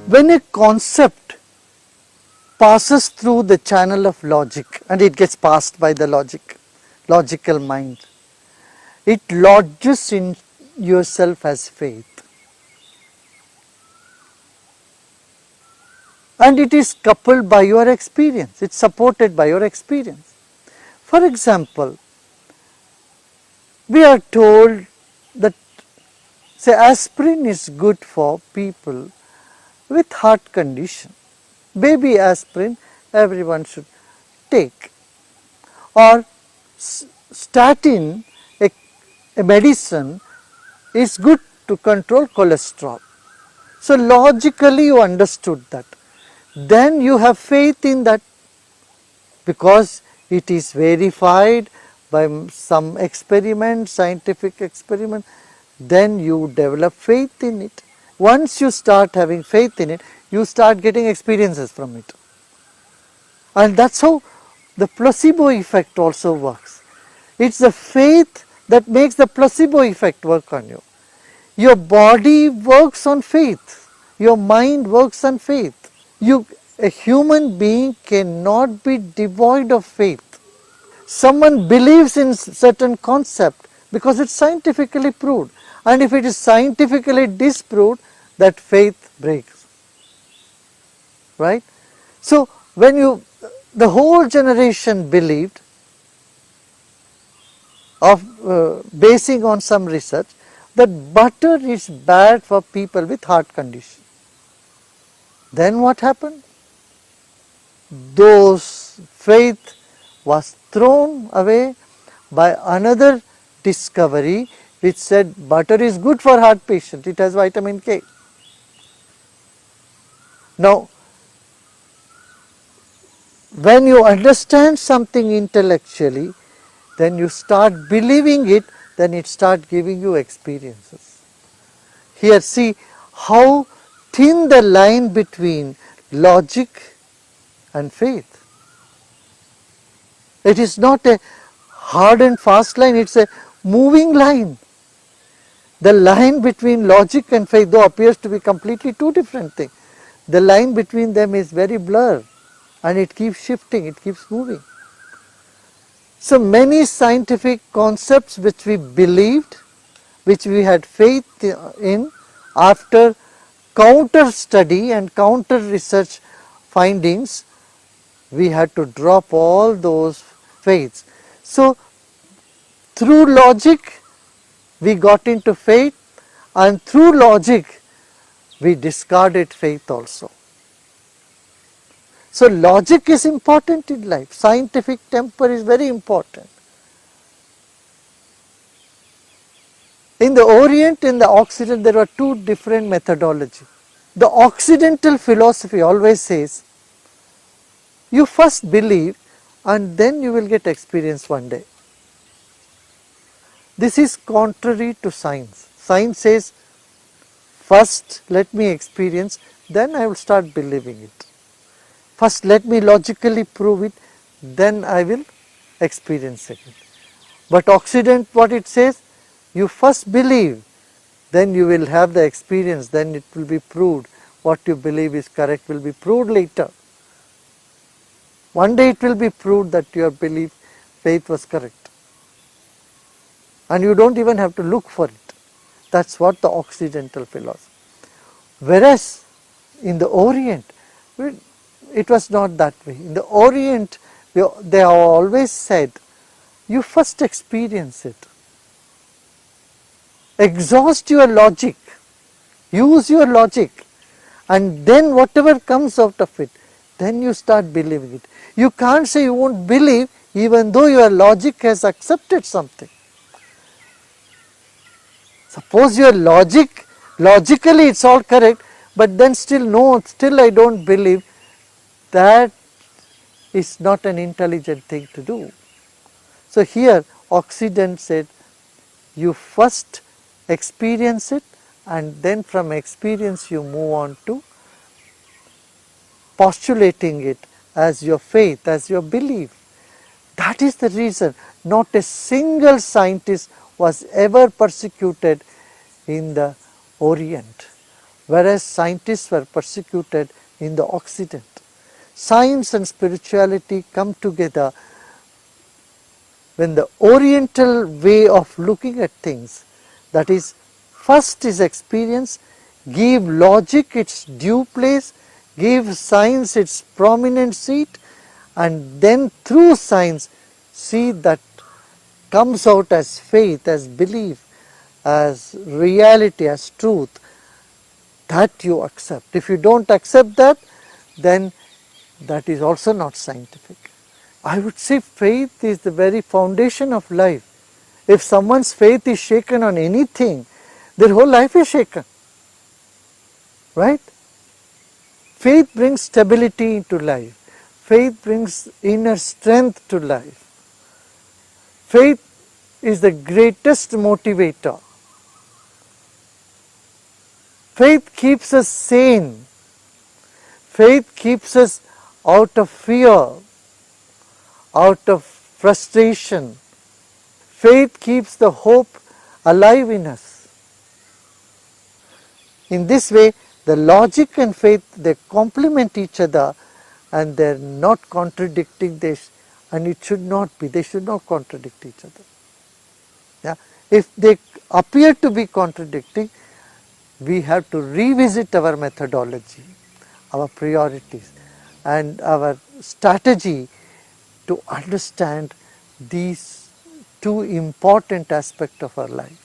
When a concept passes through the channel of logic and it gets passed by the logical mind, it lodges in yourself as faith. And it is coupled by your experience, it is supported by your experience. For example, we are told that, say, aspirin is good for people with heart condition. Baby aspirin everyone should take. Or statin, a medicine, is good to control cholesterol. So logically you understood that. Then you have faith in that because it is verified by some experiment, scientific experiment, then you develop faith in it. Once you start having faith in it, you start getting experiences from it. And that is how the placebo effect also works. It is the faith that makes the placebo effect work on you. Your body works on faith, your mind works on faith. A human being cannot be devoid of faith. Someone believes in certain concept because it is scientifically proved, and if it is scientifically disproved, that faith breaks, right. So when the whole generation believed of basing on some research that butter is bad for people with heart condition. Then what happened? Those faith was thrown away by another discovery which said butter is good for heart patient, it has vitamin K. Now, when you understand something intellectually, then you start believing it, then it starts giving you experiences. Here see how thin the line between logic and faith. It is not a hard and fast line, it is a moving line. The line between logic and faith, though, appears to be completely two different things. The line between them is very blurred and it keeps shifting, it keeps moving. So many scientific concepts which we believed, which we had faith in, after counter study and counter research findings, we had to drop all those faiths. So through logic we got into faith, and through logic we discarded faith also. So logic is important in life, scientific temper is very important. In the Orient and the Occident there are two different methodologies. The Occidental philosophy always says, you first believe and then you will get experience one day. This is contrary to science. Science says, first let me experience, then I will start believing it. First let me logically prove it, then I will experience it. But Occident, what it says, you first believe, then you will have the experience, then it will be proved. What you believe is correct will be proved later. One day it will be proved that your belief, faith was correct. And you don't even have to look for it. That is what the Occidental philosophy. Whereas in the Orient, it was not that way. In the Orient, they have always said, you first experience it. Exhaust your logic, use your logic, and then whatever comes out of it, then you start believing it. You can't say you won't believe even though your logic has accepted something. Suppose your logically it's all correct, but then still no, still I don't believe, that is not an intelligent thing to do. So here Occident said, you first experience it and then from experience you move on to postulating it as your faith, as your belief. That is the reason not a single scientist was ever persecuted in the Orient. whereas scientists were persecuted in the Occident. Science and spirituality come together when the oriental way of looking at things, that is, first is experience, give logic its due place, give science its prominent seat, and then through science see that comes out as faith, as belief, as reality, as truth, that you accept. If you don't accept that, then that is also not scientific. I would say faith is the very foundation of life. If someone's faith is shaken on anything, their whole life is shaken, right? Faith brings stability into life. Faith brings inner strength to life. Faith is the greatest motivator. Faith keeps us sane. Faith keeps us out of fear, out of frustration. Faith keeps the hope alive in us. In this way, the logic and faith, they complement each other and they are not contradicting this, and it should not be, they should not contradict each other. Yeah? If they appear to be contradicting, we have to revisit our methodology, our priorities and our strategy to understand these two important aspects of our life.